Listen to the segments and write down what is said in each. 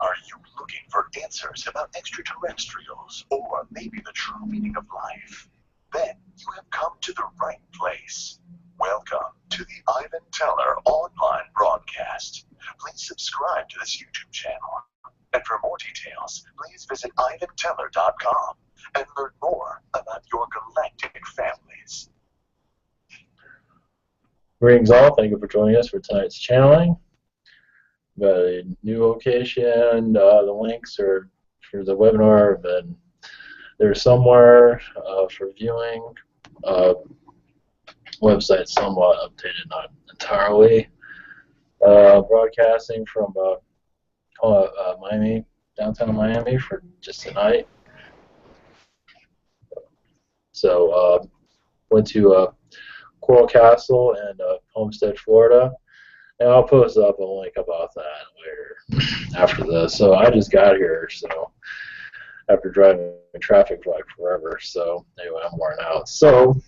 Are you looking for answers about extraterrestrials or maybe the true meaning of life? Then you have come to the right place. Welcome to the Ivan Teller online broadcast. Please subscribe to this YouTube channel. And for more details, please visit ivanteller.com and learn more about your galactic families. Greetings all, thank you for joining us for tonight's channeling. We've got a new location, the links are for the webinar, and they're somewhere for viewing. Website somewhat updated, not entirely. Broadcasting from Miami, downtown Miami for just tonight. So went to Coral Castle and Homestead, Florida. And I'll post up a link about that later after this. So I just got here, so after driving in traffic for like forever. So anyway, I'm worn out. So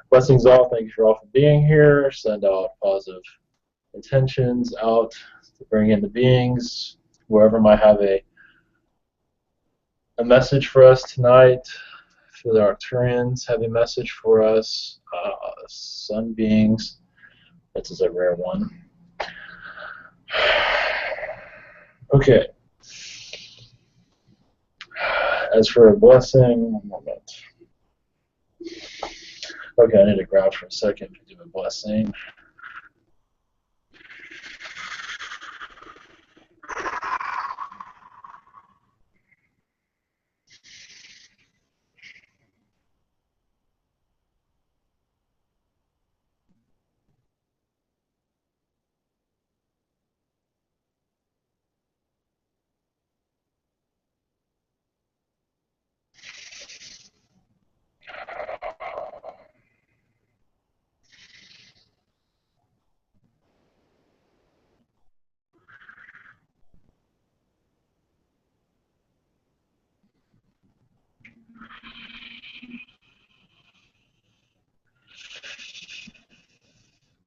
blessings all. Thank you all for being here. Send out positive intentions out to bring in the beings. Whoever might have a message for us tonight. For the Arcturians have a message for us. Sun beings. This is a rare one. Okay. As for a blessing, one moment. Okay, I need to grab for a second to do a blessing.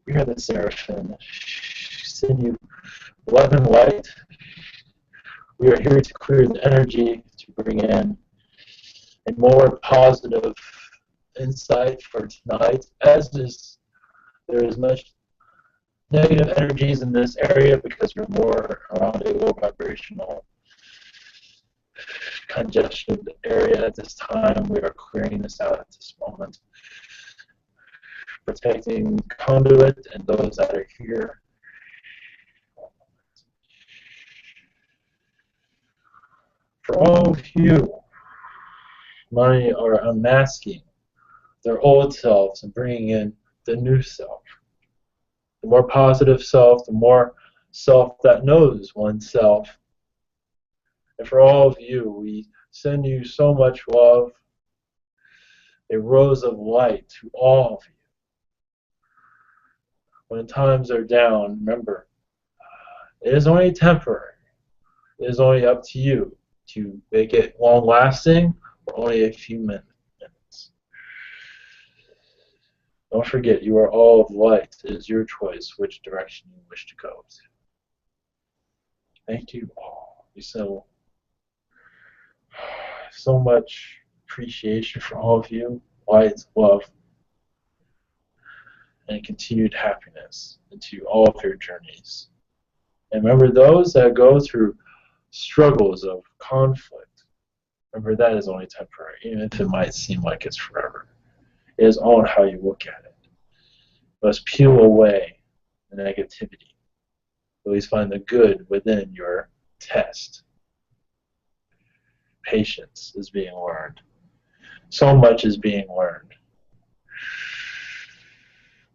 We are the Seraphim. Send you love and light. We are here to clear the energy, to bring in a more positive insight for tonight, as there is much negative energies in this area because we're more around a low vibrational congested area at this time. We are clearing this out at this moment, protecting conduit and those that are here. For all of you, many are unmasking their old selves and bringing in the new self. The more positive self, the more self that knows oneself. And for all of you, we send you so much love, a rose of light to all of you. When times are down, remember, it is only temporary. It is only up to you to make it long-lasting or only a few minutes. Don't forget, you are all of light. It is your choice which direction you wish to go to. Thank you all. We so much appreciation for all of you, light, love, and continued happiness into all of your journeys. And remember, those that go through struggles of conflict, remember that is only temporary, even if it might seem like it's forever. It is all in how you look at it. You must peel away the negativity. Always find the good within your test. Patience is being learned. So much is being learned.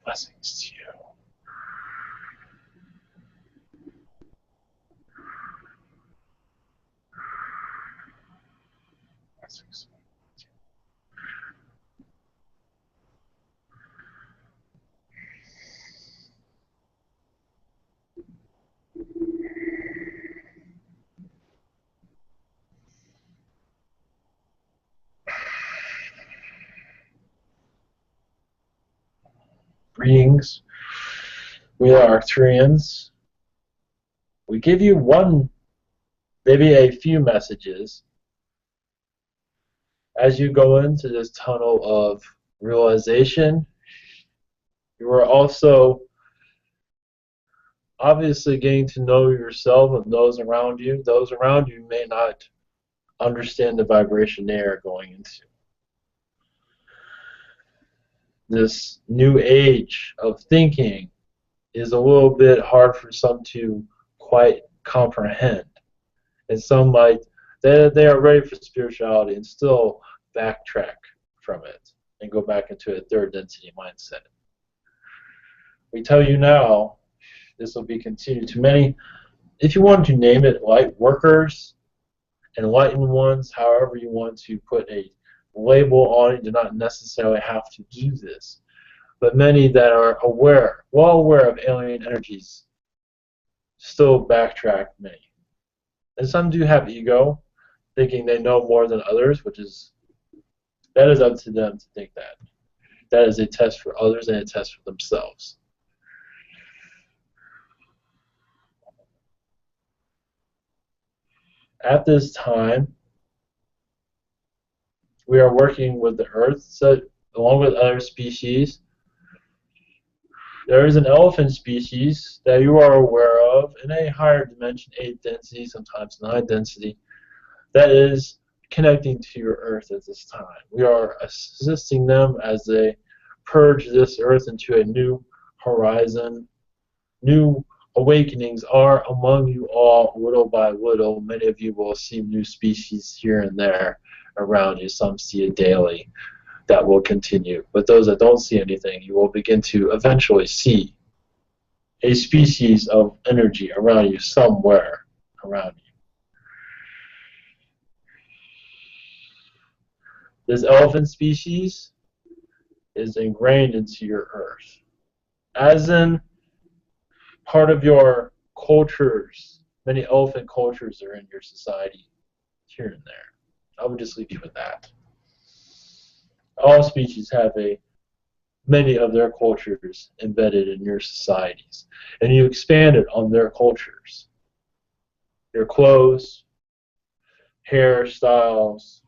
Blessings to you. Blessings. Greetings. We are Arcturians. We give you one maybe a few messages as you go into this tunnel of realization. You are also obviously getting to know yourself and those around you. Those around you may not understand the vibration they are going into. This new age of thinking is a little bit hard for some to quite comprehend. And some might, they are ready for spirituality and still backtrack from it and go back into a third density mindset. We tell you now, this will be continued to many, if you want to name it, light workers, enlightened ones, however you want to put a label on it. Do not necessarily have to do this. But many that are aware, well aware of alien energies, still backtrack many. And some do have ego, thinking they know more than others, that is up to them to think that. That is a test for others and a test for themselves. At this time, we are working with the Earth, so along with other species. There is an elephant species that you are aware of in a higher dimension, 8 density, sometimes 9 density, that is connecting to your Earth at this time. We are assisting them as they purge this Earth into a new horizon. New awakenings are among you all, little by little. Many of you will see new species here and there around you. Some see it daily. That will continue. But those that don't see anything, you will begin to eventually see a species of energy around you, somewhere around you. This elephant species is ingrained into your Earth, as in part of your cultures. Many elephant cultures are in your society here and there. I would just leave you with that. All species have many of their cultures embedded in your societies, and you expanded on their cultures. Your clothes, hairstyles,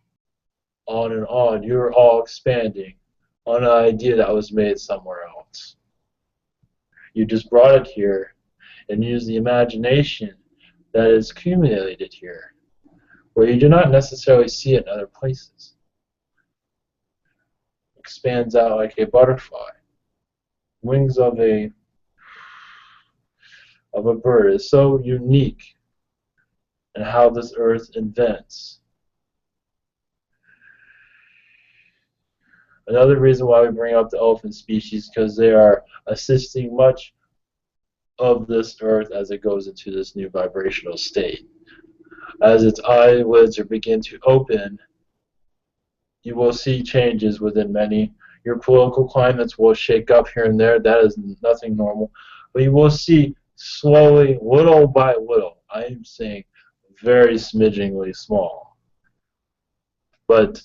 on and on. You're all expanding on an idea that was made somewhere else. You just brought it here and used the imagination that is accumulated here, where you do not necessarily see it in other places. Expands out like a butterfly. Wings of a bird is so unique in how this Earth invents. Another reason why we bring up the elephant species, because they are assisting much of this Earth as it goes into this new vibrational state. As its eyelids are begin to open, you will see changes within many. Your political climates will shake up here and there. That is nothing normal. But you will see slowly, little by little. I am saying very smidgingly small. But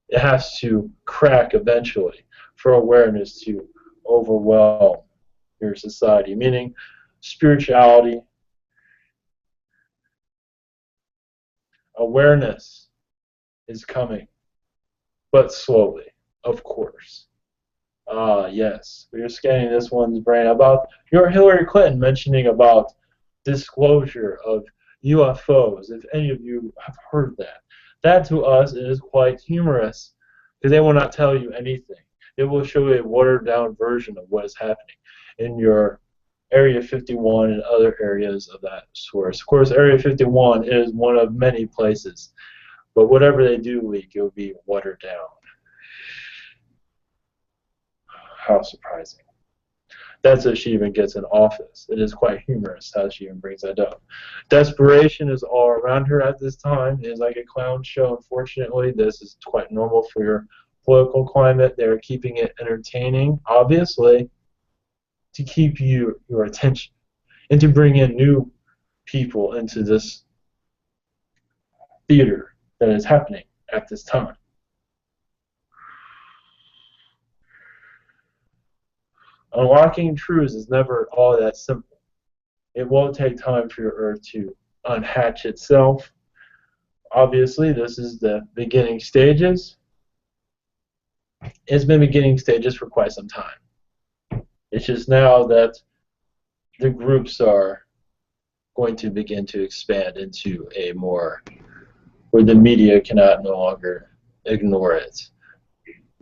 it has to crack eventually for awareness to overwhelm your society. Meaning spirituality, awareness is coming. But slowly, of course. Yes, we are scanning this one's brain about your Hillary Clinton mentioning about disclosure of UFOs, if any of you have heard that. That to us is quite humorous, because they will not tell you anything. It will show a watered-down version of what is happening in your Area 51 and other areas of that source. Of course, Area 51 is one of many places. But whatever they do leak, it will be watered down. How surprising. That's if she even gets in office. It is quite humorous how she even brings that up. Desperation is all around her at this time. It is like a clown show, unfortunately. This is quite normal for your political climate. They're keeping it entertaining, obviously, to keep your attention and to bring in new people into this theater that is happening at this time. Unlocking truths is never all that simple. It will take time for your Earth to unhatch itself. Obviously, this is the beginning stages. It's been beginning stages for quite some time. It's just now that the groups are going to begin to expand into a more, where the media cannot no longer ignore it.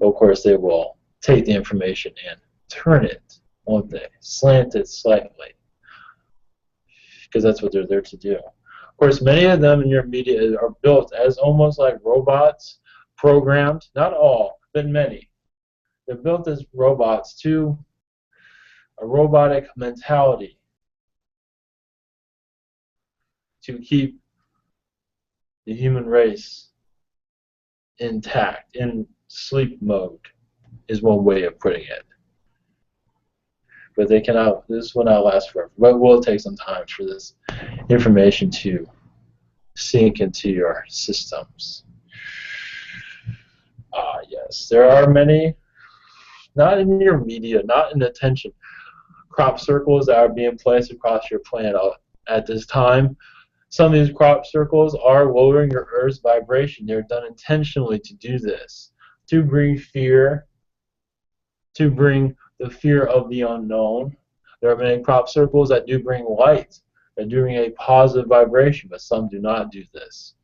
Of course, they will take the information and turn it, won't they? Slant it slightly, because that's what they're there to do. Of course, many of them in your media are built as almost like robots, programmed, not all, but many. They're built as robots to a robotic mentality to keep the human race intact, in sleep mode, is one way of putting it. But they cannot, this will not last forever. But it will take some time for this information to sink into your systems. Yes, there are many, not in your media, not in attention, crop circles that are being placed across your planet at this time. Some of these crop circles are lowering your Earth's vibration. They're done intentionally to do this, to bring fear, to bring the fear of the unknown. There are many crop circles that do bring light, that do bring a positive vibration, but some do not do this.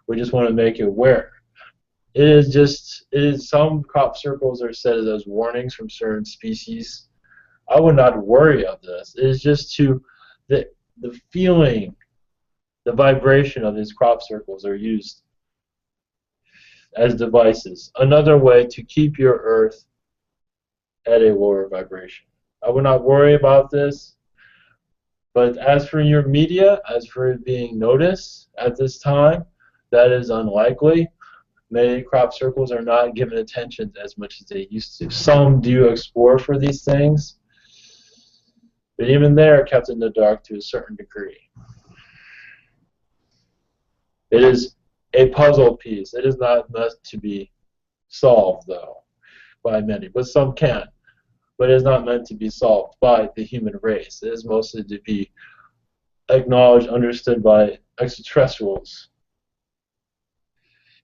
We just want to make you aware. Some crop circles are set as warnings from certain species. I would not worry of this. It is just to the feeling, the vibration of these crop circles are used as devices. Another way to keep your Earth at a lower vibration. I would not worry about this. But as for your media, as for it being noticed at this time, that is unlikely. Many crop circles are not given attention as much as they used to. Some do explore for these things, but even they are kept in the dark to a certain degree. It is a puzzle piece. It is not meant to be solved, though, by many, but some can. But it is not meant to be solved by the human race. It is mostly to be acknowledged, understood by extraterrestrials.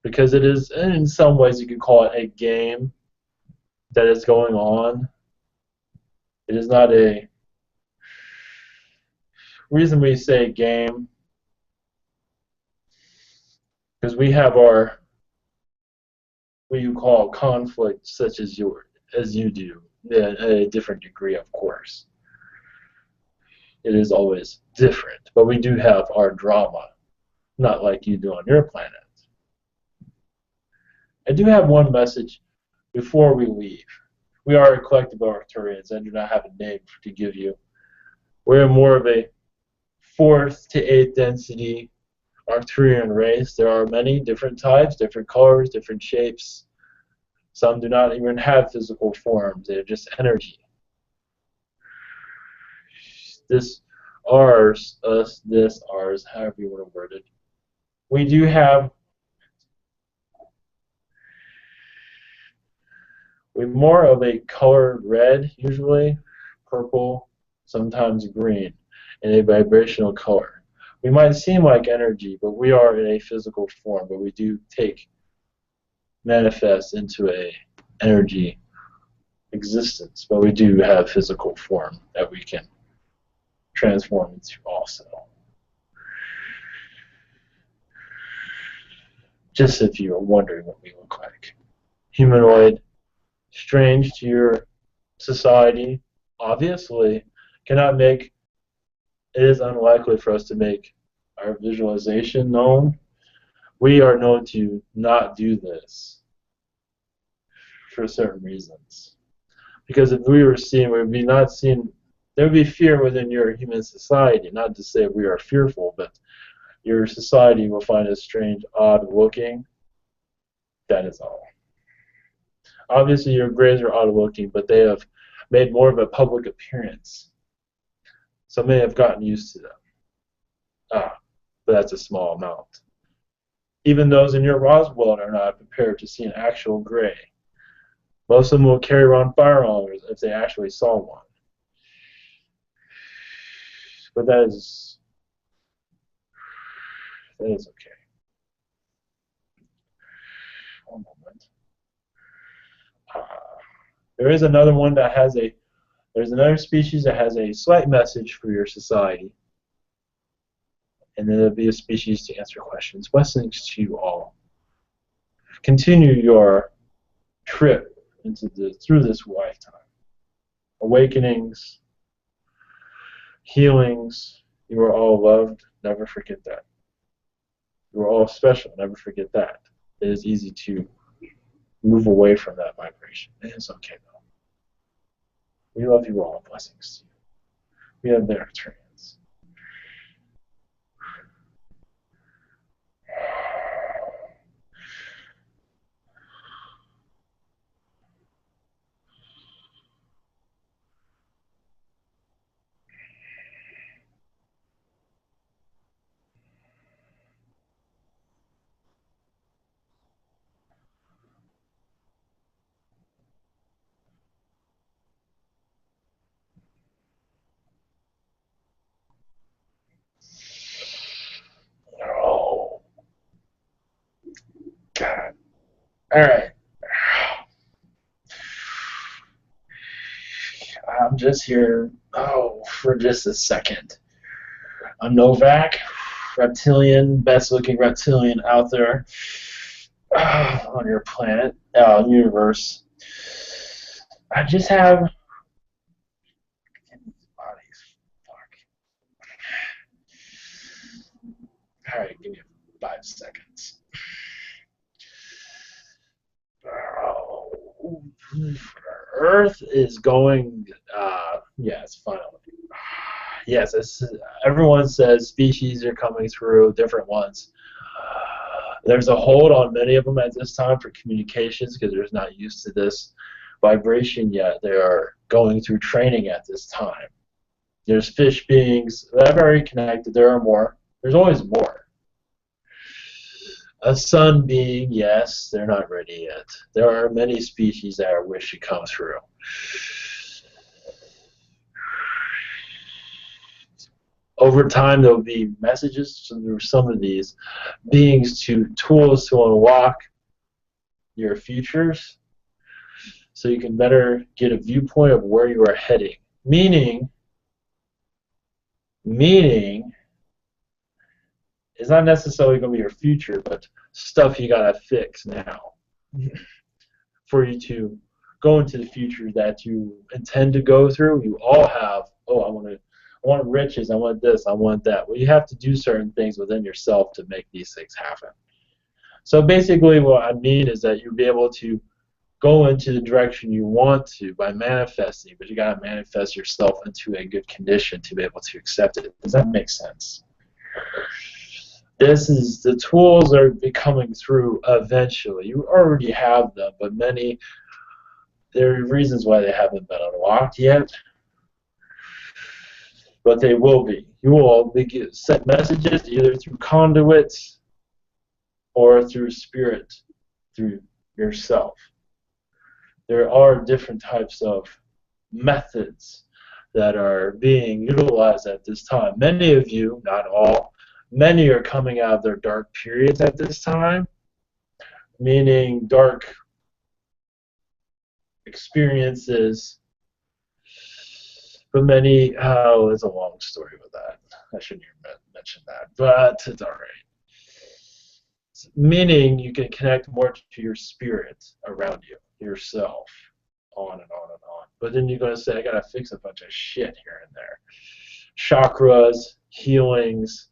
Because it is, in some ways, you could call it a game that is going on. It is not a reason we say game, because we have our what you call conflict, such as you do, at a different degree, of course. It is always different, but we do have our drama, not like you do on your planet. I do have one message before we leave. We are a collective of Arcturians. I do not have a name to give you. We're more of a 4th to 8th density Arcturian race. There are many different types, different colors, different shapes. Some do not even have physical forms. They're just energy. This, ours, us, this, ours, however you want to word it. We do have, we're more of a colored red, usually, purple, sometimes green, in a vibrational color. We might seem like energy, but we are in a physical form, but we do manifest into a energy existence, but we do have physical form that we can transform into also. Just if you are wondering what we look like. Humanoid, strange to your society, obviously, cannot make, it is unlikely for us to make our visualization known. We are known to not do this for certain reasons. Because if we were seen, we would be not seen, there would be fear within your human society. Not to say we are fearful, but your society will find us strange, odd looking. That is all. Obviously, your grays are odd looking, but they have made more of a public appearance. So many have gotten used to them. But that's a small amount. Even those in your Roswell are not prepared to see an actual gray. Most of them will carry around firearms if they actually saw one. But that is It is okay. One moment. There is another one that has a. There's another species that has a slight message for your society. And then there'll be a species to answer questions. Blessings to you all. Continue your trip through this lifetime. Awakenings, healings. You are all loved. Never forget that. You are all special. Never forget that. It is easy to move away from that vibration. It's okay though. We love you all. Blessings to you. We have the Arcturians. Oh, God. All right. I'm just here, for just a second. I'm Novak, reptilian, best-looking reptilian out there on your planet, universe. I just have bodies. Fuck. All right, give me 5 seconds. Earth is going. Yes, finally. Yes, everyone says species are coming through, different ones. There's a hold on many of them at this time for communications because they're not used to this vibration yet. They are going through training at this time. There's fish beings that are very connected. There are more. There's always more. A sun being, yes, they're not ready yet. There are many species that are wish to come through. Over time, there will be messages through some of these beings tools to unlock your futures so you can better get a viewpoint of where you are heading. Meaning it's not necessarily going to be your future, but stuff you got to fix now for you to go into the future that you intend to go through. You all have, I want riches, I want this, I want that. Well, you have to do certain things within yourself to make these things happen. So basically what I mean is that you'll be able to go into the direction you want to by manifesting, but you got to manifest yourself into a good condition to be able to accept it. Does that make sense? The tools are coming through eventually. You already have them, but there are reasons why they haven't been unlocked yet. But they will be. You will sent messages either through conduits or through spirit, through yourself. There are different types of methods that are being utilized at this time. Many of you, not all, many are coming out of their dark periods at this time, meaning dark experiences. But many, it's a long story with that. I shouldn't even mention that, but it's all right. Meaning you can connect more to your spirit around you, yourself, on and on and on. But then you're going to say, I got to fix a bunch of shit here and there. Chakras, healings,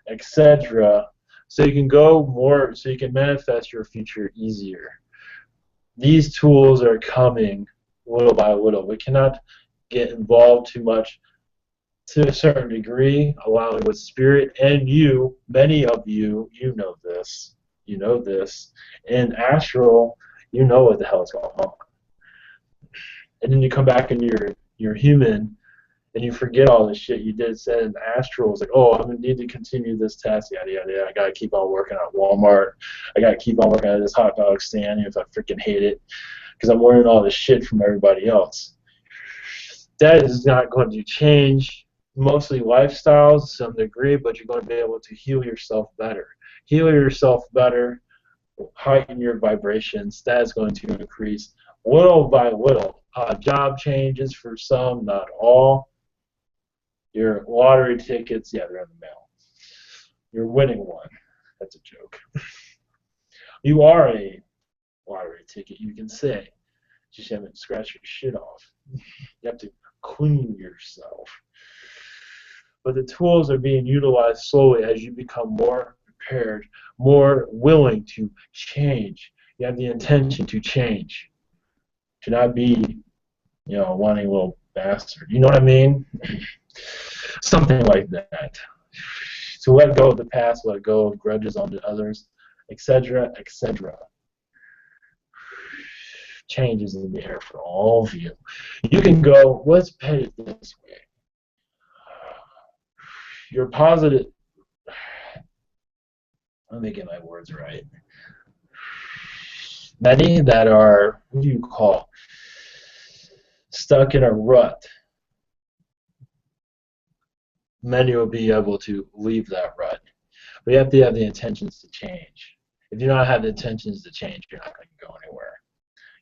etc. So you can go more, so you can manifest your future easier. These tools are coming little by little. We cannot get involved too much to a certain degree, allowing with spirit and you, many of you, you know this, and astral, you know what the hell is going on. And then you come back and you're human, and you forget all the shit you did, said in astral. It's like, oh, I'm going to need to continue this task, yada, yada, yada. I got to keep on working at Walmart. I got to keep on working at this hot dog stand, even if I freaking hate it, because I'm learning all this shit from everybody else. That is not going to change mostly lifestyles to some degree, but you're going to be able to heal yourself better. Heal yourself better, heighten your vibrations. That is going to increase little by little. Job changes for some, not all. Your lottery tickets, yeah, they're in the mail. You're winning one. That's a joke. You are a lottery ticket, you can say. Just haven't scratched your shit off. You have to clean yourself. But the tools are being utilized slowly as you become more prepared, more willing to change. You have the intention to change. To not be, a whiny little bastard. You know what I mean? Something like that. To let go of the past, let go of grudges onto others, etc., etc. Changes in the air for all of you. You can go, let's put it this way. You're positive. Let me get my words right. Many that are, what do you call, stuck in a rut. Many will be able to leave that rut. But you have to have the intentions to change. If you don't have the intentions to change, you're not going to go anywhere.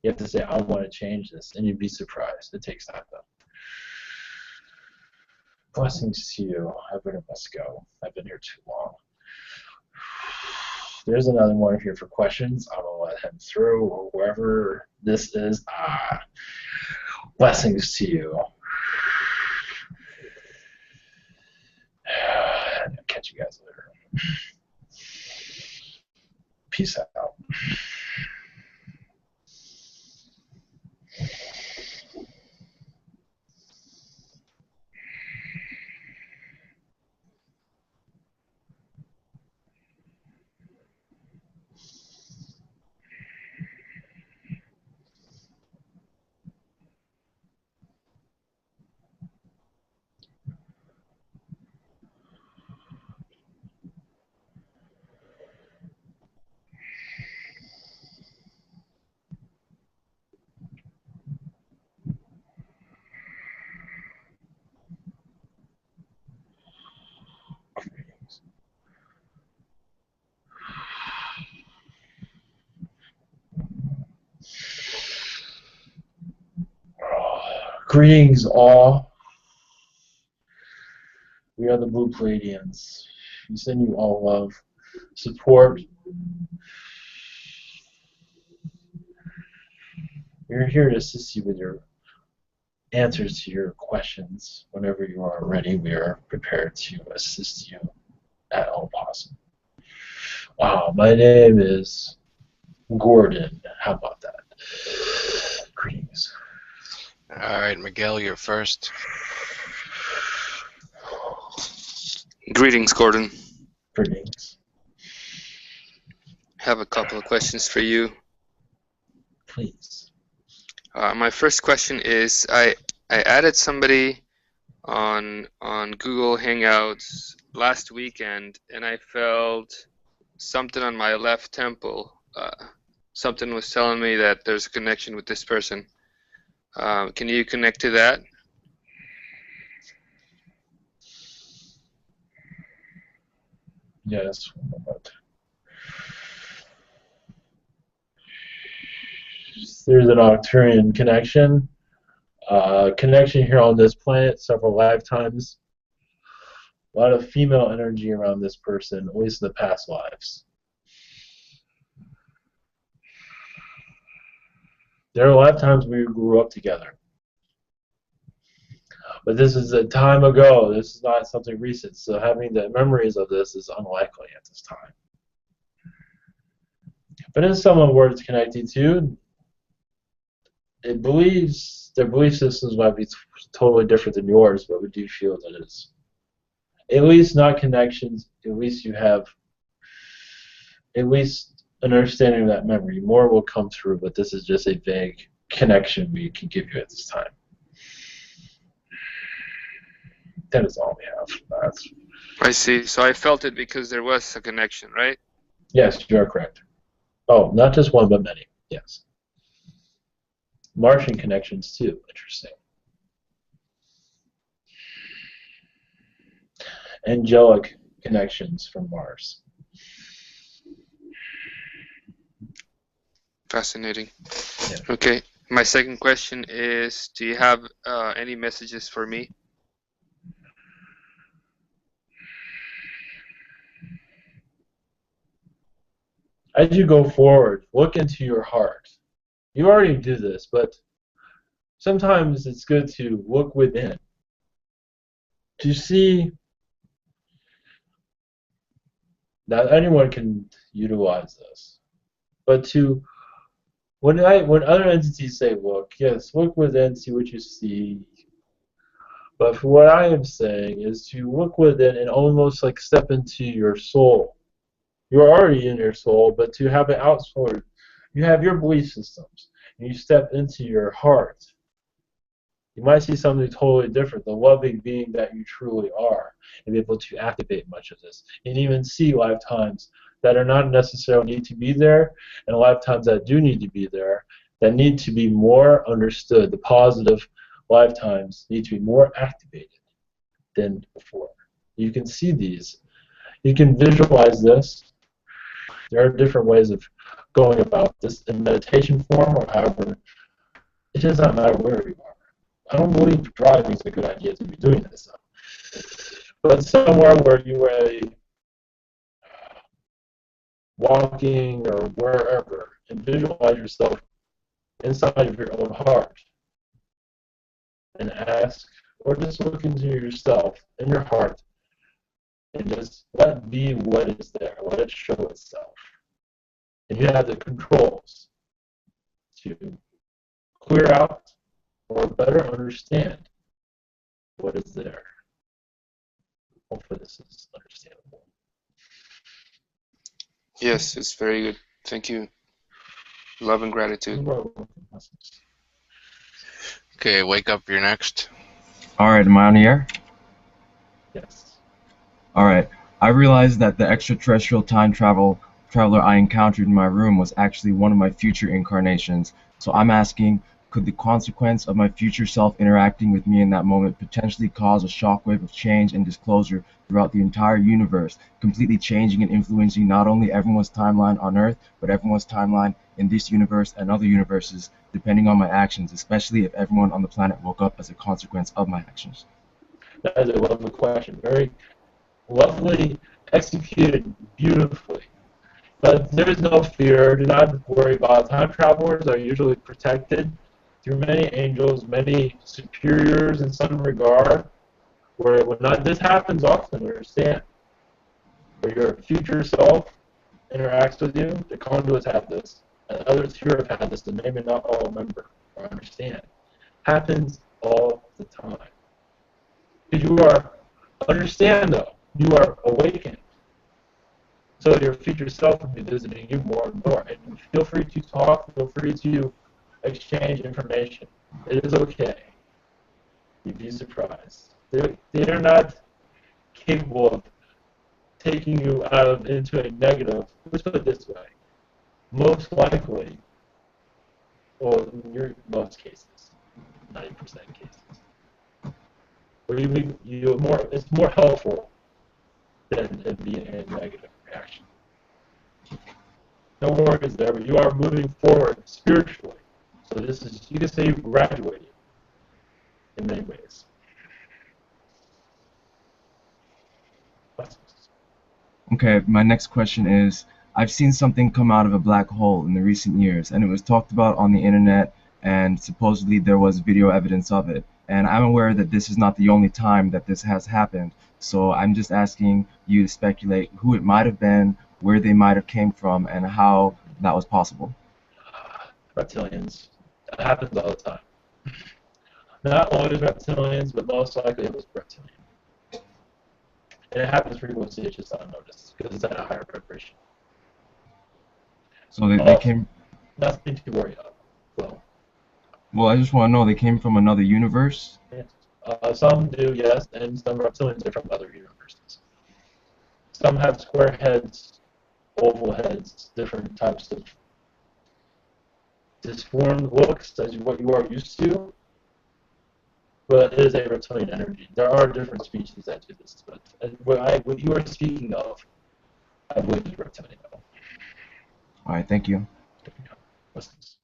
You have to say, I want to change this, and you'd be surprised. It takes time, though. Blessings to you. I really must go. I've been here too long. There's another one here for questions. I will let him through, or whoever this is. Blessings to you. Catch you guys later. Peace out. Greetings all. We are the Blue Pleiadians. We send you all love, support. We're here to assist you with your answers to your questions. Whenever you are ready, we are prepared to assist you at all possible. Wow, my name is Gordon. How about that? Greetings. All right, Miguel, you're first. Greetings, Gordon. Greetings. I have a couple of questions for you. Please. My first question is, I added somebody on Google Hangouts last weekend, and I felt something on my left temple. Something was telling me that there's a connection with this person. Can you connect to that? Yes. There's an Arcturian connection. Connection here on this planet several lifetimes. A lot of female energy around this person, at least in the past lives. There are lifetimes we grew up together. But this is a time ago. This is not something recent. So having the memories of this is unlikely at this time. But if someone were to connecting to, their belief systems might be totally different than yours, but we do feel that it's at least not connections. At least you have at least an understanding of that memory. More will come through, but this is just a vague connection we can give you at this time. That is all we have for that. I see. So I felt it because there was a connection, right? Yes, you are correct. Oh, not just one, but many. Yes. Martian connections too. Interesting. angelic connections from Mars. Fascinating. Yeah. Okay. My second question is, do you have any messages for me? As you go forward, look into your heart. You already do this, but sometimes it's good to look within to see that anyone can utilize this. But when other entities say look, yes, look within, see what you see. But for what I am saying is to look within and almost like step into your soul. You're already in your soul, but to have it outsourced, you have your belief systems, and you step into your heart. You might see something totally different, the loving being that you truly are, and be able to activate much of this, and even see lifetimes that are not necessarily need to be there, and lifetimes that do need to be there, that need to be more understood. The positive lifetimes need to be more activated than before. You can see these. You can visualize this. There are different ways of going about this in meditation form or however. It does not matter where you are. I don't believe driving is a good idea to be doing this. But somewhere where you are walking or wherever, and visualize yourself inside of your own heart and ask, or just look into yourself in your heart and just let be what is there, let it show itself. And you have the controls to clear out or better understand what is there. Hopefully this is understandable. Yes, it's very good. Thank you. Love and gratitude. Okay, wake up, you're next. Alright, am I on the air? Yes. Alright, I realized that the extraterrestrial time traveler I encountered in my room was actually one of my future incarnations. So I'm asking, could the consequence of my future self interacting with me in that moment potentially cause a shockwave of change and disclosure throughout the entire universe, completely changing and influencing not only everyone's timeline on Earth, but everyone's timeline in this universe and other universes, depending on my actions, especially if everyone on the planet woke up as a consequence of my actions? That is a lovely question. Very lovely, executed beautifully. But there is no fear. Do not worry about it. Time travelers are usually protected through many angels, many superiors in some regard, where when not this happens often, understand. Where your future self interacts with you, the conduits have this, and others here have had this, and maybe not all remember or understand. Happens all the time. Because you are, understand though, you are awakened. So your future self will be visiting you more and more. And feel free to talk, feel free to exchange information. It is okay. You'd be surprised. They are not capable of taking you into a negative. Let's put it this way. Most likely, or in your most cases, 90% cases, where it's more helpful than it being a negative reaction. No worries there, but you are moving forward spiritually. So this is, you can say you graduated in many ways. Okay, my next question is, I've seen something come out of a black hole in the recent years, and it was talked about on the internet, and supposedly there was video evidence of it. And I'm aware that this is not the only time that this has happened, so I'm just asking you to speculate who it might have been, where they might have came from, and how that was possible. Reptilians. That happens all the time. Not always reptilians, but most likely it was reptilian. And it happens frequently, it's just unnoticed, because it's at a higher vibration. So they came... Nothing to worry about. Well, I just want to know, they came from another universe? Yes. Some do, yes, and some reptilians are from other universes. Some have square heads, oval heads, different types of disformed looks as what you are used to. but it is a reptilian energy. There are different species that do this, but what you are speaking of, I believe is reptilian. Alright, thank you. Blessings.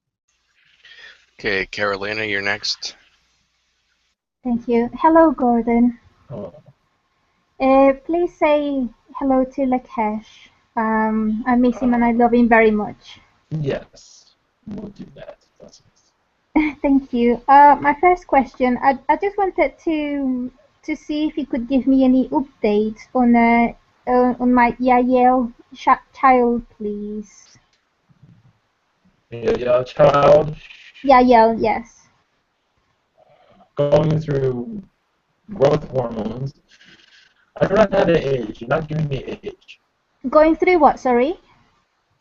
Okay, Carolina, you're next. Thank you. Hello, Gordon. Oh, Please say hello to Lakesh. I miss him and I love him very much. yes, we'll do that. Blessings. Thank you. My first question, I just wanted to see if you could give me any updates on my Yael child, please. Yeah, child Yael, yes. going through growth hormones. I do not have an age. You're not giving me age. Going through what? Sorry.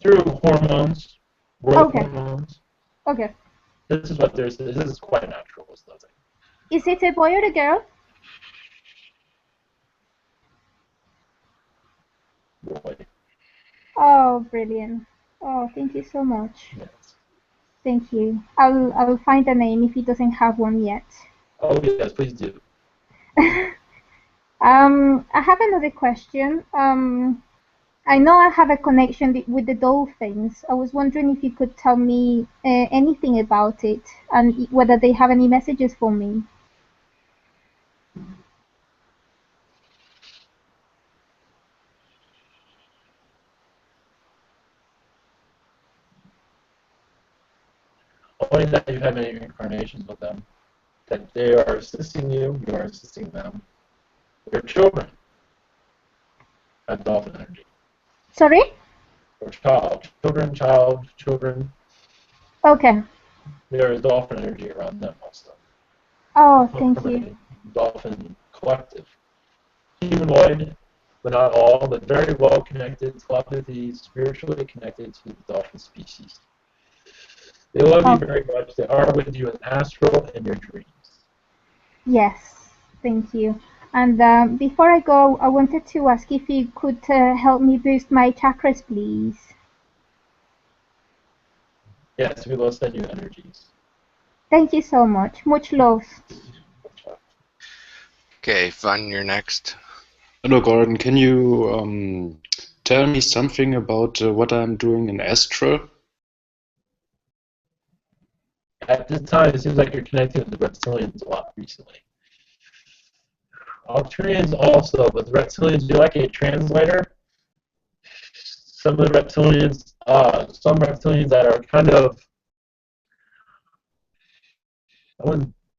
Through hormones, growth Okay. hormones. Okay. This is what there's. This is quite natural. It's nothing. Is it a boy or a girl? Boy. Oh, brilliant. Oh, thank you so much. Yes. Thank you. I'll find a name if he doesn't have one yet. Oh yes, please do. I have another question. I know I have a connection with the dolphins. I was wondering if you could tell me anything about it and whether they have any messages for me. Only that you have many incarnations with them. That they are assisting you. You are assisting them. They're children. That dolphin energy. Sorry? Or children. Okay. There is dolphin energy around them also. Oh, thank you. Dolphin collective. Humanoid, but not all, but very well connected, telepathy, spiritually connected to the dolphin species. They love you very much. They are with you in astral and your dreams. Yes, thank you. And before I go, I wanted to ask if you could help me boost my chakras, please. Yes, we will send you energies. Thank you so much. Much love. Okay, Fun, you're next. Hello, Gordon. Can you tell me something about what I'm doing in Astral? At this time, it seems like you're connecting with the reptilians a lot recently. Arcturians also, but the reptilians, you're like a translator. Some of the reptilians, some reptilians that are kind of,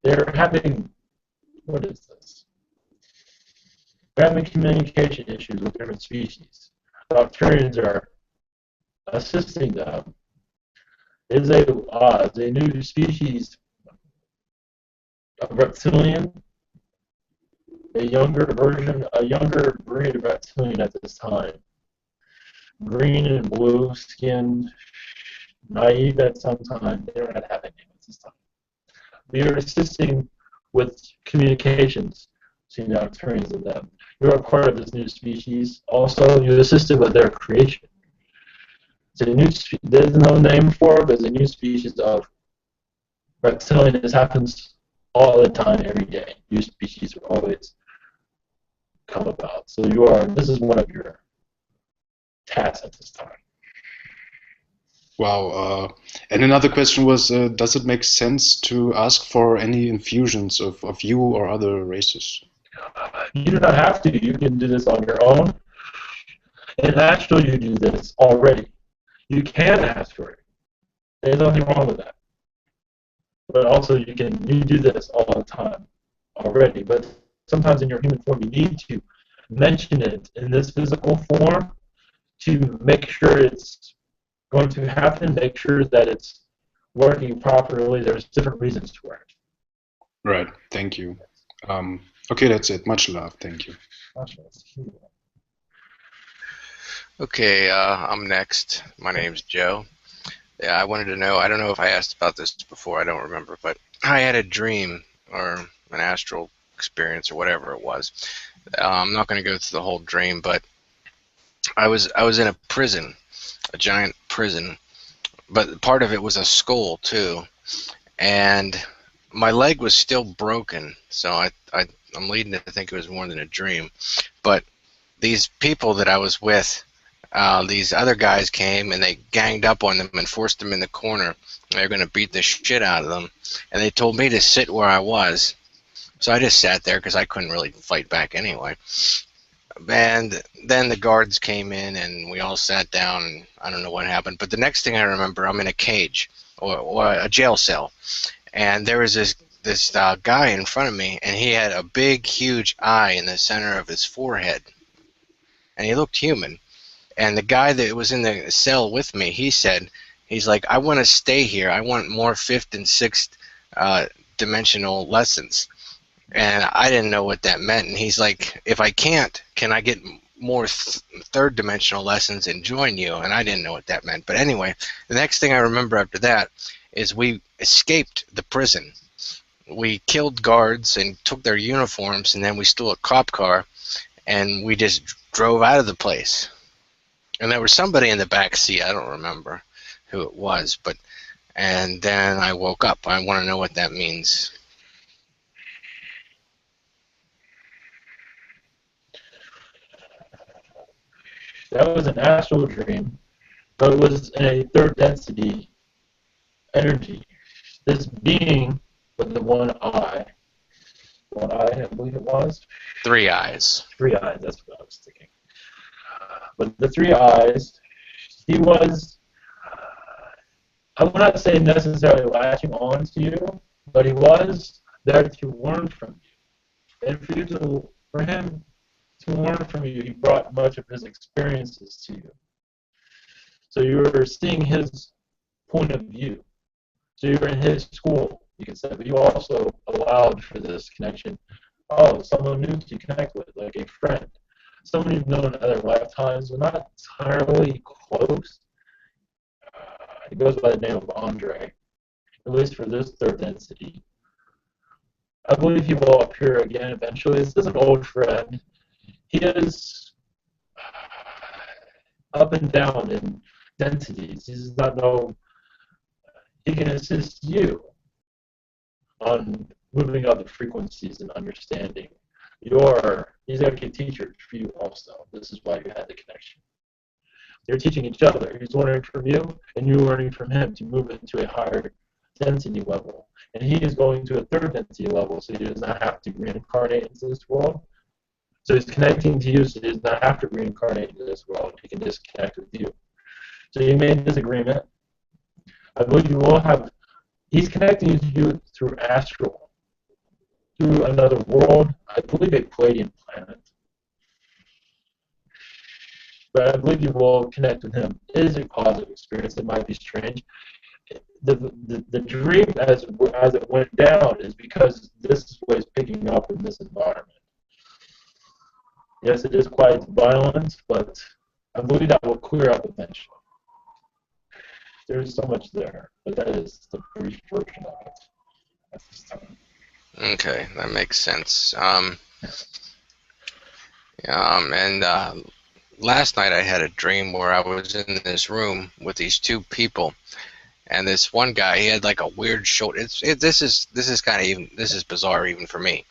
they're having, what is this? They're having communication issues with different species. The Arcturians are assisting them. Is a new species of reptilian, a younger breed of reptilian at this time. Green and blue skinned, naive at some time. They don't have a name at this time. We are assisting with communications between the Arcturians and them. You are part of this new species. Also, you assisted with their creation. It's a new. There's no name for it, but it's a new species of reptilian. This happens all the time, every day. New species will always come about. So you are. This is one of your tasks at this time. Wow. And another question was, does it make sense to ask for any infusions of you or other races? You do not have to. You can do this on your own. In Astral, you do this already. You can ask for it. There's nothing wrong with that. But also, you do this all the time already. But sometimes in your human form, you need to mention it in this physical form to make sure it's going to happen, make sure that it's working properly. There's different reasons for it. Right. Thank you. Okay, that's it. Much love. Thank you. Okay, I'm next. My name's Joe. Yeah, I wanted to know, I don't know if I asked about this before, I don't remember, but I had a dream or an astral experience or whatever it was. I'm not going to go through the whole dream, but I was in a prison, a giant prison, but part of it was a skull too, and my leg was still broken, so I'm leading to think it was more than a dream. But these people that I was with, these other guys came and they ganged up on them and forced them in the corner. They were going to beat the shit out of them, and they told me to sit where I was. So I just sat there because I couldn't really fight back anyway. And then the guards came in and we all sat down, and I don't know what happened. But the next thing I remember, I'm in a cage or a jail cell, and there was this guy in front of me, and he had a big, huge eye in the center of his forehead, and he looked human. And the guy that was in the cell with me, he's like, I want to stay here. I want more fifth and sixth dimensional lessons. And I didn't know what that meant. And he's like, if I can't, can I get more third dimensional lessons and join you? And I didn't know what that meant. But anyway, the next thing I remember after that is we escaped the prison. We killed guards and took their uniforms, and then we stole a cop car, and we just drove out of the place. And there was somebody in the back seat. I don't remember who it was, and then I woke up. I want to know what that means. That was an astral dream, but it was a third density energy. This being with the one eye, I believe it was. 3 eyes. 3 eyes, that's what I was thinking. But the 3 eyes, he was, I would not say necessarily latching on to you, but he was there to learn from you. And for him to learn from you, he brought much of his experiences to you. So you were seeing his point of view. So you were in his school, you could say, but you also allowed for this connection. Oh, someone new to connect with, like a friend. Someone you've known in other lifetimes, but not entirely close. It goes by the name of Andre, at least for this third density. I believe he will appear again eventually. This is an old friend. He is up and down in densities. He does not know. He can assist you on moving up the frequencies and understanding. He's like a teacher for you also. This is why you had the connection. You're teaching each other. He's learning from you, and you're learning from him to move into a higher density level. And he is going to a third density level, so he does not have to reincarnate into this world. So he's connecting to you, so he does not have to reincarnate into this world. He can just connect with you. So you made this agreement. I believe you will have. He's connecting to you through astral, through another world. I believe a Pleiadian planet. But I believe you will connect with him. It is a positive experience. It might be strange. The dream as it went down is because this is what is picking up in this environment. Yes, it is quite violent, but I believe that will clear up eventually. There's so much there, but that is the brief version of it at this time. Okay, that makes sense. Last night I had a dream where I was in this room with these 2 people, and this one guy, he had like a weird shoulder. This is bizarre even for me,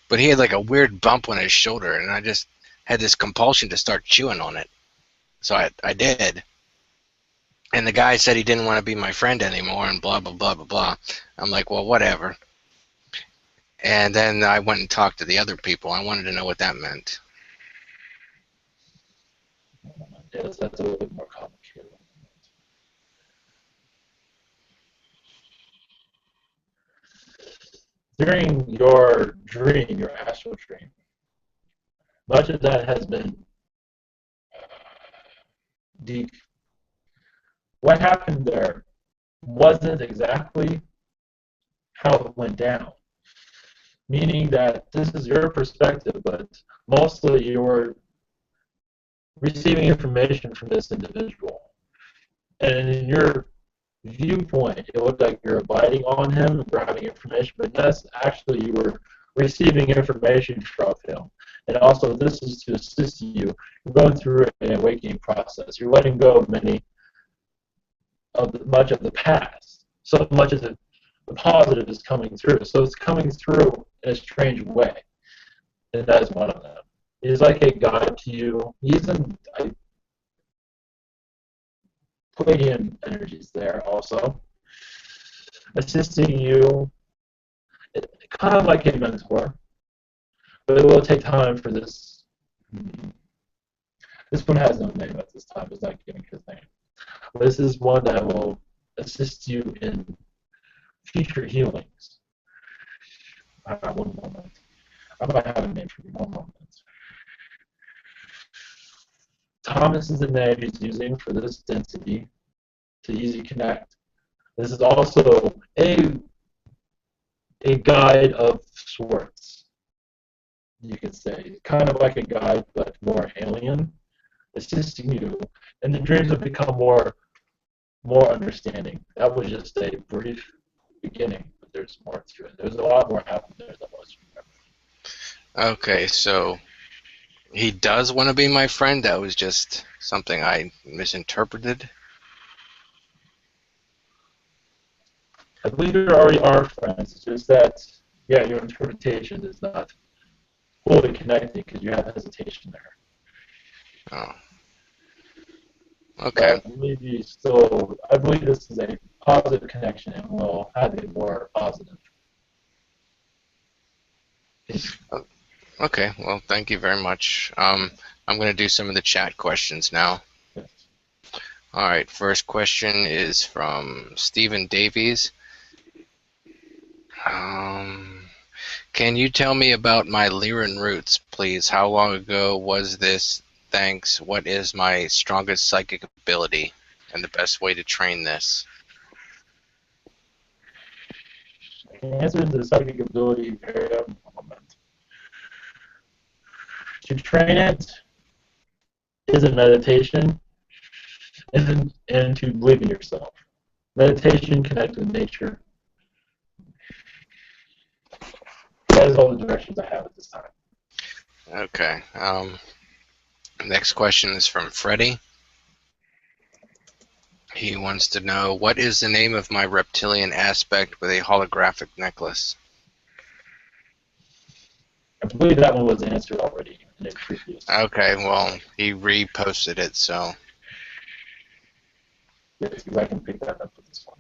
but he had like a weird bump on his shoulder, and I just had this compulsion to start chewing on it. So I did. And the guy said he didn't want to be my friend anymore, and blah, blah, blah, blah, blah. I'm like, well, whatever. And then I went and talked to the other people. I wanted to know what that meant. Yes, that's a little bit more complicated. During your dream, your astral dream, much of that has been deep. What happened there wasn't exactly how it went down. Meaning that this is your perspective, but mostly you're receiving information from this individual. And in your viewpoint, it looked like you're abiding on him, grabbing information, but that's actually you were receiving information from him. And also, this is to assist you. You're going through an awakening process. You're letting go of much of the past. So much of the positive is coming through. So it's coming through in a strange way, and that is one of them. He's like a guide to you. He's in Pleiadian energies there also, assisting you, kind of like a mentor, but it will take time for this. This one has no name at this time. It's not giving his name. But this is one that will assist you in future healings. One moment. I might have a name for you. One moment. Thomas is the name he's using for this density to easy connect. This is also a guide of sorts, you could say. Kind of like a guide, but more alien, assisting you. And the dreams have become more understanding. That was just a brief beginning, but there's more to it. There's a lot more happening there than was remembered. Okay, so he does want to be my friend. That was just something I misinterpreted. I believe you already are friends. It's just that, yeah, your interpretation is not fully connected because you have hesitation there. Oh. Okay. But I believe I believe this is a positive connection and will have a more positive. Okay, well, thank you very much. I'm going to do some of the chat questions now. Yes. All right, first question is from Stephen Davies. Can you tell me about my Lyran roots, please? How long ago was this? Thanks. What is my strongest psychic ability and the best way to train this? I can answer the psychic ability very moment. To train it is a meditation and to believe in yourself. Meditation, connect with nature. That is all the directions I have at this time. Okay. Next question is from Freddie. He wants to know, what is the name of my reptilian aspect with a holographic necklace? I believe that one was answered already in a previous. Okay, well, he reposted it, so. Yes, because I can pick that up with this one.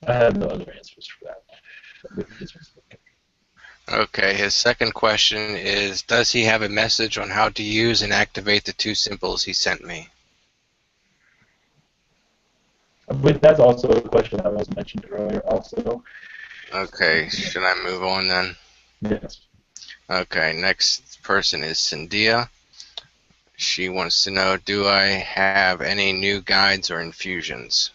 I have no other answers for that. Okay, his second question is, does he have a message on how to use and activate the two symbols he sent me? But that's also a question that was mentioned earlier also. Okay, should I move on then? Yes. Okay, next person is Cyndia. She wants to know, do I have any new guides or infusions?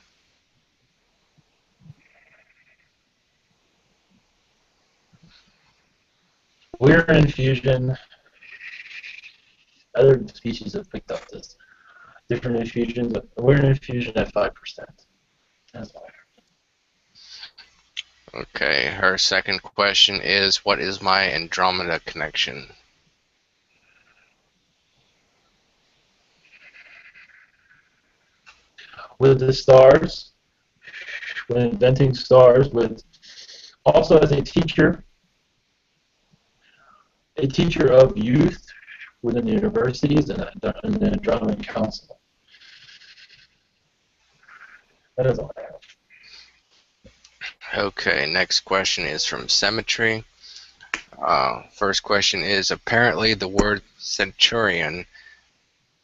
We're in infusion. Other species have picked up this. Different infusions. We're in infusion at 5%. That's all I heard. Okay, her second question is, what is my Andromeda connection? With the stars, when inventing stars, with also as a teacher of youth within the universities and the Andromedan Council. That is all I have. Okay, next question is from Cemetery. First question is, apparently the word Centurion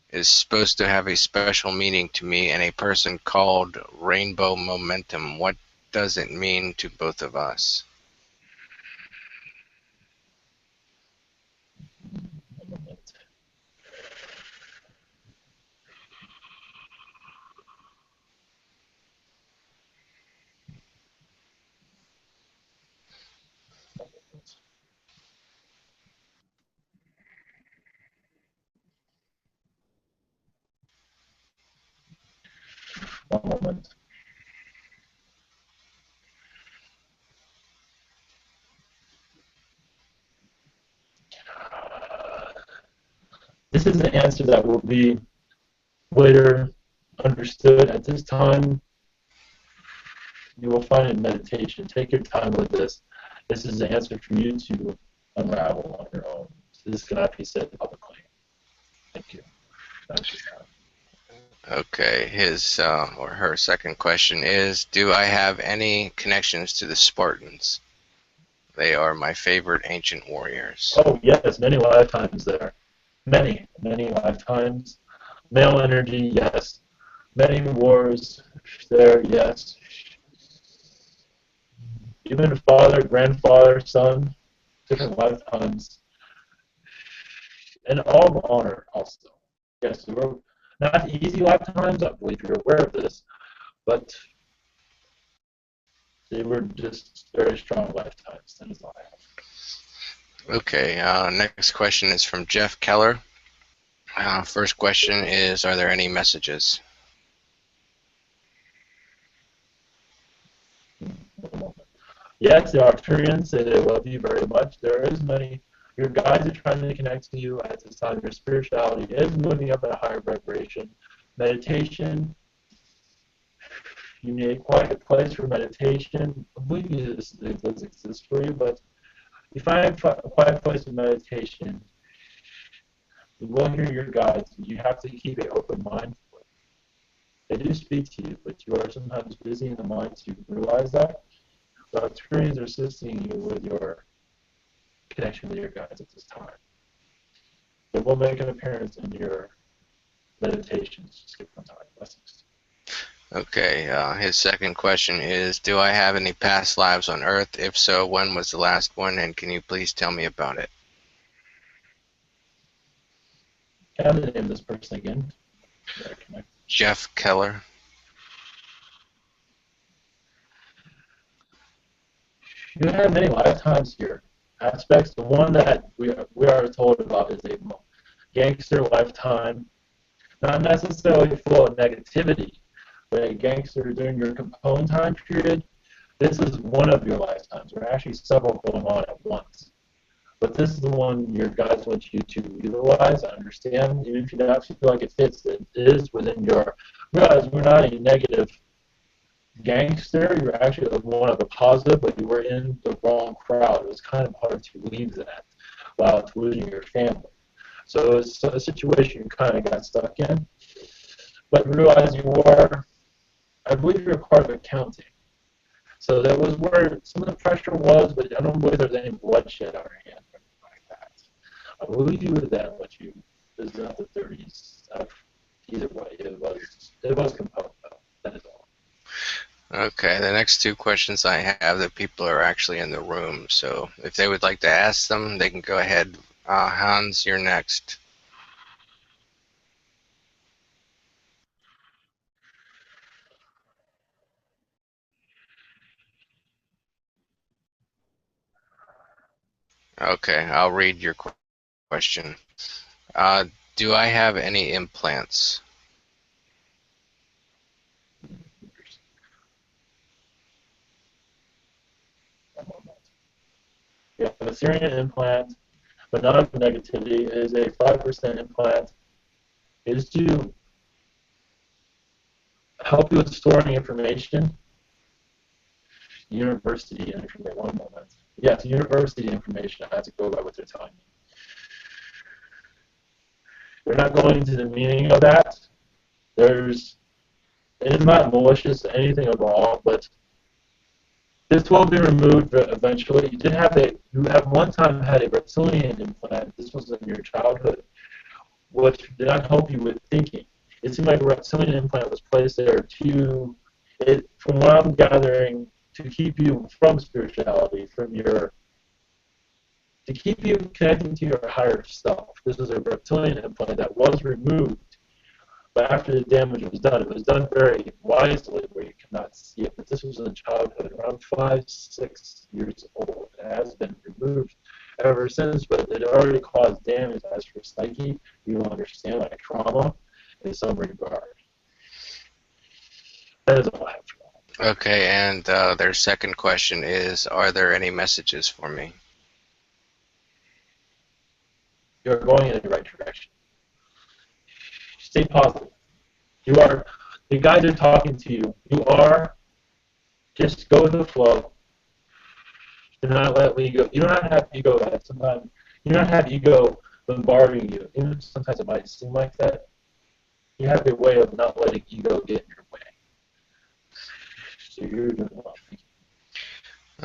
is supposed to have a special meaning to me and a person called Rainbow Momentum. What does it mean to both of us? One moment. This is an answer that will be later understood. At this time, you will find in meditation. Take your time with this. This is the answer for you to unravel on your own. So this cannot be said publicly. Thank you. That's your time. Okay, his or her second question is, do I have any connections to the Spartans? They are my favorite ancient warriors. Oh, yes, many lifetimes there. Many lifetimes. Male energy, yes. Many wars there, yes. Even father, grandfather, son, different lifetimes. And all honor also. Yes, they were not easy lifetimes, I believe you're aware of this, but they were just very strong lifetimes. That is all I have. Okay, next question is from Jeff Keller. First question is, are there any messages? Yes, the Arcturians say they love you very much. There is many. Your guides are trying to connect to you at this time. Your spirituality is moving up at a higher vibration. Meditation, you need a quiet place for meditation. I believe it does exist for you, but you find a quiet place of meditation. You will hear your guides. You have to keep an open mind for it. They do speak to you, but you are sometimes busy in the mind to realize that. The Arcturians are assisting you with your connection with your guides at this time. They will make an appearance in your meditations. Just give them time. Blessings. Okay, his second question is, do I have any past lives on Earth? If so, when was the last one, and can you please tell me about it? Can I have the name of this person again? Jeff Keller. You have many lifetimes here. Aspects. The one that we are told about is a gangster lifetime, not necessarily full of negativity, but a gangster during your Capone time period. This is one of your lifetimes. There are actually several going on at once. But this is the one your guides want you to utilize, understand, even if you don't actually feel like it fits, it is within your. Realize we're not a negative gangster. You're actually one of the positive, but you were in the wrong crowd. It was kind of hard to leave that while it's losing your family. So it's a situation you kind of got stuck in. But realize you are, I believe you're a part of accounting. So that was where some of the pressure was, but I don't believe there's any bloodshed on your hands or anything like that. I believe you with that, what you, this is not the 30s. Either way, it was composed, though. That is all. Okay, the next two questions I have, the people are actually in the room, so if they would like to ask them, they can go ahead. Hans, you're next. Okay, I'll read your question. Do I have any implants? You have a Syrian implant, but not of negativity. It is a 5% implant. It is to help you with storing information. University information. One moment. Yes, university information. I have to go by what they're telling me. They're not going into the meaning of that. It is not malicious, anything at all, but this will be removed eventually. You have one time had a reptilian implant. This was in your childhood, which did not help you with thinking. It seemed like a reptilian implant was placed there from what I'm gathering, to keep you from spirituality, to keep you connecting to your higher self. This was a reptilian implant that was removed, but after the damage was done, it was done very wisely where you cannot see it. But this was in childhood, around 5, 6 years old. It has been removed ever since, but it already caused damage as for psyche. You will understand, like trauma in some regard. That is all I have for that. Okay, and their second question is, are there any messages for me? You're going in the right direction. Stay positive. The guys are talking to you. Just go with the flow. Do not let ego. You don't have ego sometimes. You don't have ego bombarding you. Even sometimes it might seem like that. You have a way of not letting ego get in your way. So you're doing well.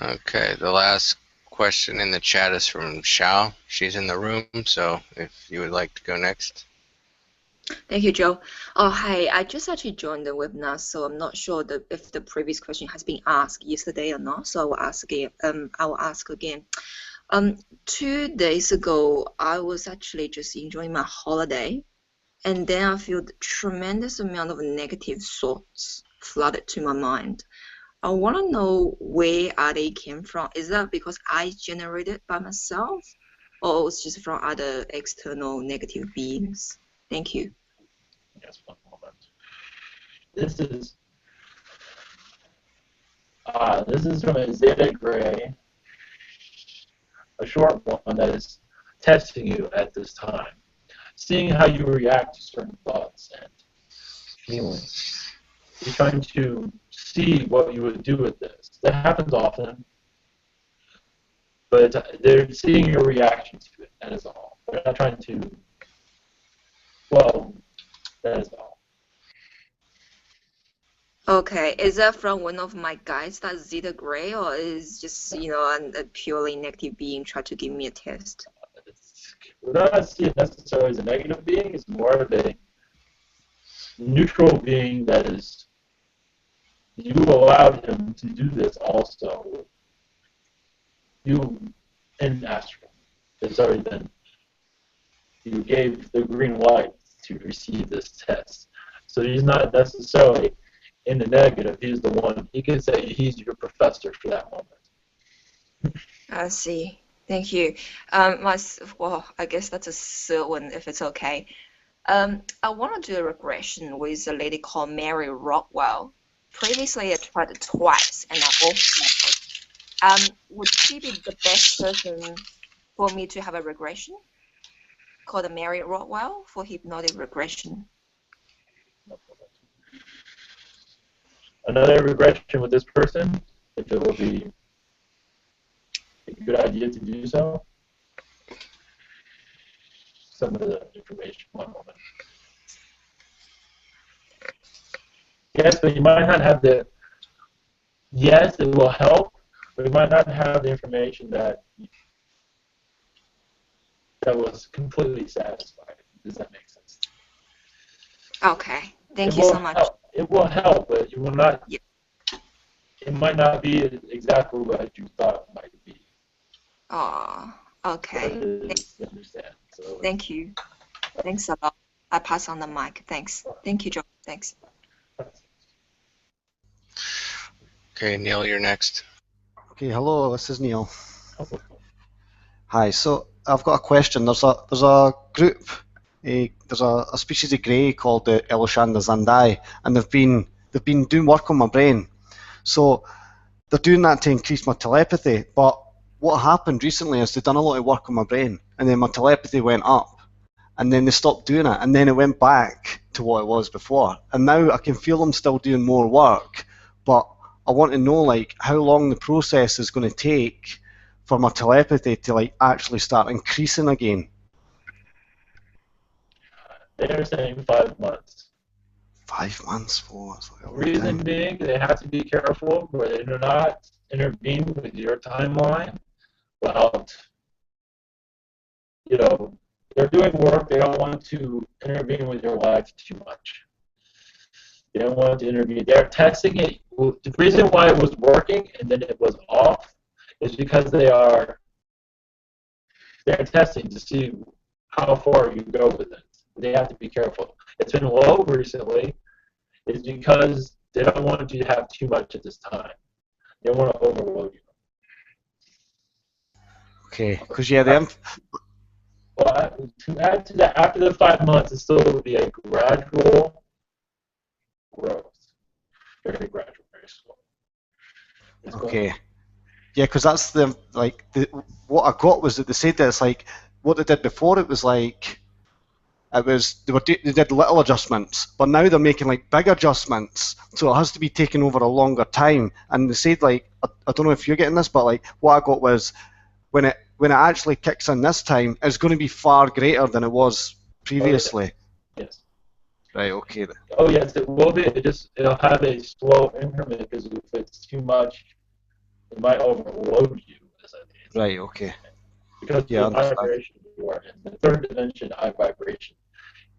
Okay, the last question in the chat is from Xiao. She's in the room, so if you would like to go next. Thank you, Joe. Oh, hi. I just actually joined the webinar, so I'm not sure if the previous question has been asked yesterday or not. So I will ask again. 2 days ago, I was actually just enjoying my holiday, and then I feel the tremendous amount of negative thoughts flooded to my mind. I want to know where they came from. Is that because I generated by myself, or it's just from other external negative beings? Thank you. Yes, one moment. This is from a Zeta Gray, a short one that is testing you at this time, seeing how you react to certain thoughts and feelings. You're trying to see what you would do with this. That happens often, but they're seeing your reaction to it. That is all. They're not trying to. Well, that is all. Okay, is that from one of my guides, that's Zeta Gray, or is just a purely negative being trying to give me a test? We don't see it necessarily as a negative being. It's more of a neutral being that is. You allowed him to do this also. You in Astral. It's already been. You gave the green light to receive this test. So he's not necessarily in the negative. He's the one. You can say he's your professor for that moment. I see. Thank you. Well, I guess that's a third one, if it's okay. I want to do a regression with a lady called Mary Rockwell. Previously, I tried it twice, and I also failed. Would she be the best person for me to have a regression called Mary Rockwell for hypnotic regression? Another regression with this person, if it would be a good idea to do so. Some of the information. One moment. Yes, but you might not have the. Yes, it will help, but you might not have the information that was completely satisfied. Does that make sense? Okay. Thank you so much. It will help, but you will not. Yep. It might not be exactly what you thought it might be. Oh, okay. You understand. So, thank you. Thanks a lot. I pass on the mic. Thanks. Thank you, Joe. Thanks. Okay, Neil, you're next. Okay, hello, this is Neil. Hi, so I've got a question. There's a group, there's a species of grey called the Eloshanda Zandai, and they've been doing work on my brain. So they're doing that to increase my telepathy. But what happened recently is they've done a lot of work on my brain, and then my telepathy went up, and then they stopped doing it, and then it went back to what it was before. And now I can feel them still doing more work, but I want to know like how long the process is going to take for my telepathy to like actually start increasing again. They're saying 5 months. 5 months? Oh, that's like a long Reason time. being, they have to be careful where they do not intervene with your timeline. Well, they're doing work. They don't want to intervene with your life too much. They don't want to intervene. They're testing it. The reason why it was working and then it was off is because they're testing to see how far you go with it. They have to be careful. It's been low recently. It's because they don't want you to have too much at this time. They want to overload you. Okay, because yeah, them. But to add to that, after the 5 months, it still will be a gradual growth. Very gradual, very slow. Okay. Yeah, because that's what I got was that they said that it's like what they did before. It was like it was they did little adjustments, but now they're making like big adjustments, so it has to be taken over a longer time. And they said like I don't know if you're getting this, but like what I got was when it actually kicks in this time, it's going to be far greater than it was previously. Yes. Right. Okay. Oh yes, it will be. It'll have a slow increment because if it's too much, it might overload you. Right. Okay. Because Yeah, I of understand. vibration, you are in the third dimension, high vibration.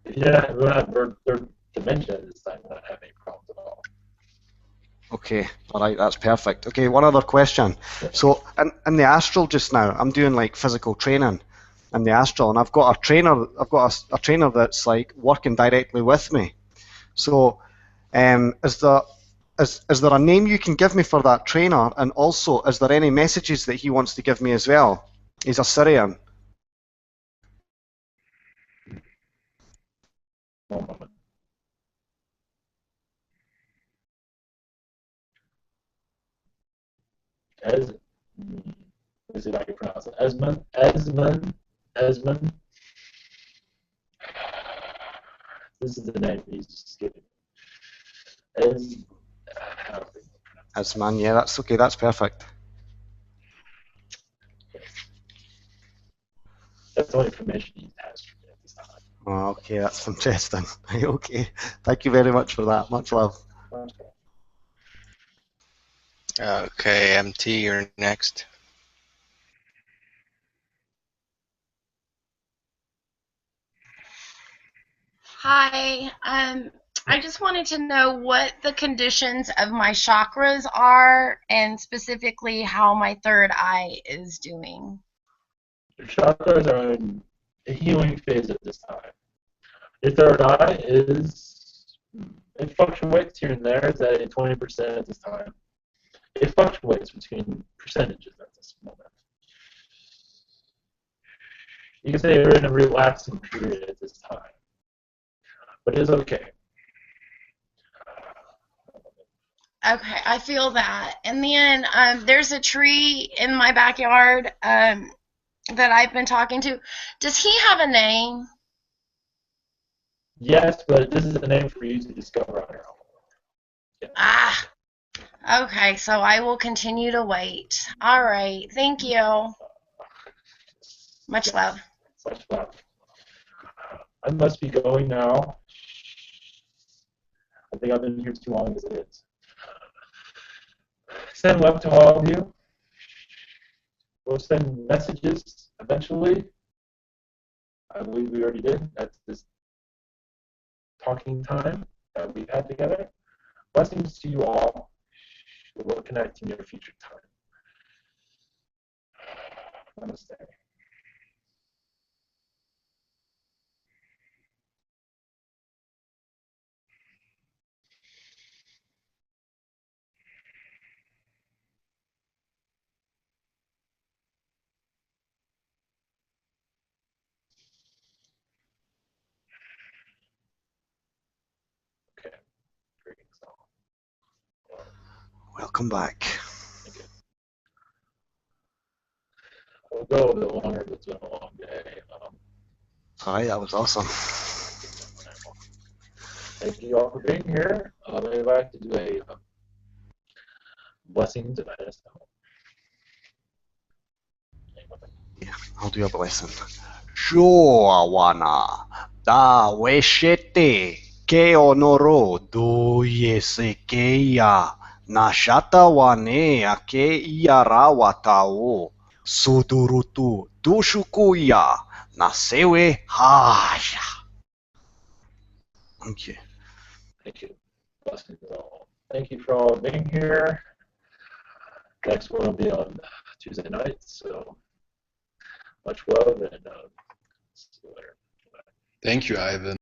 If you're not third dimension at this time, you won't have any problems at all. Okay, all right, that's perfect. Okay, one other question. So in the astral just now, I'm doing like physical training in the astral, and I've got a trainer. I've got a trainer that's like working directly with me. So, is there a name you can give me for that trainer? And also, is there any messages that he wants to give me as well? He's a Syrian. One moment. Let's see if I can pronounce it. Esmond. This is the name he's giving. Asman, yeah, that's okay. That's perfect. That's the only information he has for me at this time. Oh, okay, that's interesting. Okay, thank you very much for that. Much love. Okay, MT, you're next. Hi. I just wanted to know what the conditions of my chakras are, and specifically how my third eye is doing. Your chakras are in a healing phase at this time. Your third eye it fluctuates here and there. It's at 20% at this time. It fluctuates between percentages at this moment. You can say you're in a relaxing period at this time, but it's okay. Okay, I feel that. And then there's a tree in my backyard that I've been talking to. Does he have a name? Yes, but this is a name for you to discover on your own. Yeah. Ah, okay, so I will continue to wait. All right, thank you. Much love. Much love. I must be going now. I think I've been here too long as it is. Send love to all of you. We'll send messages eventually. I believe we already did at this talking time that we've had together. Blessings to you all. We'll connect in your future time. Namaste. Okay. Greetings all. Welcome back. We'll go a bit longer, but it's been a long day. All right, that was awesome. Thank you all for being here. I'd like to do a blessings if I just know. Yeah, I'll do a blessing. Shoawana da weshete ke onoro do yesekeya nashata wane ake iarawata o sudurutu dushukuya nasewe haya. Thank you. Thank you. Blessings all. Thank you for all being here. Next one will be on Tuesday night, so much love and see you later. Thank you, Ivan.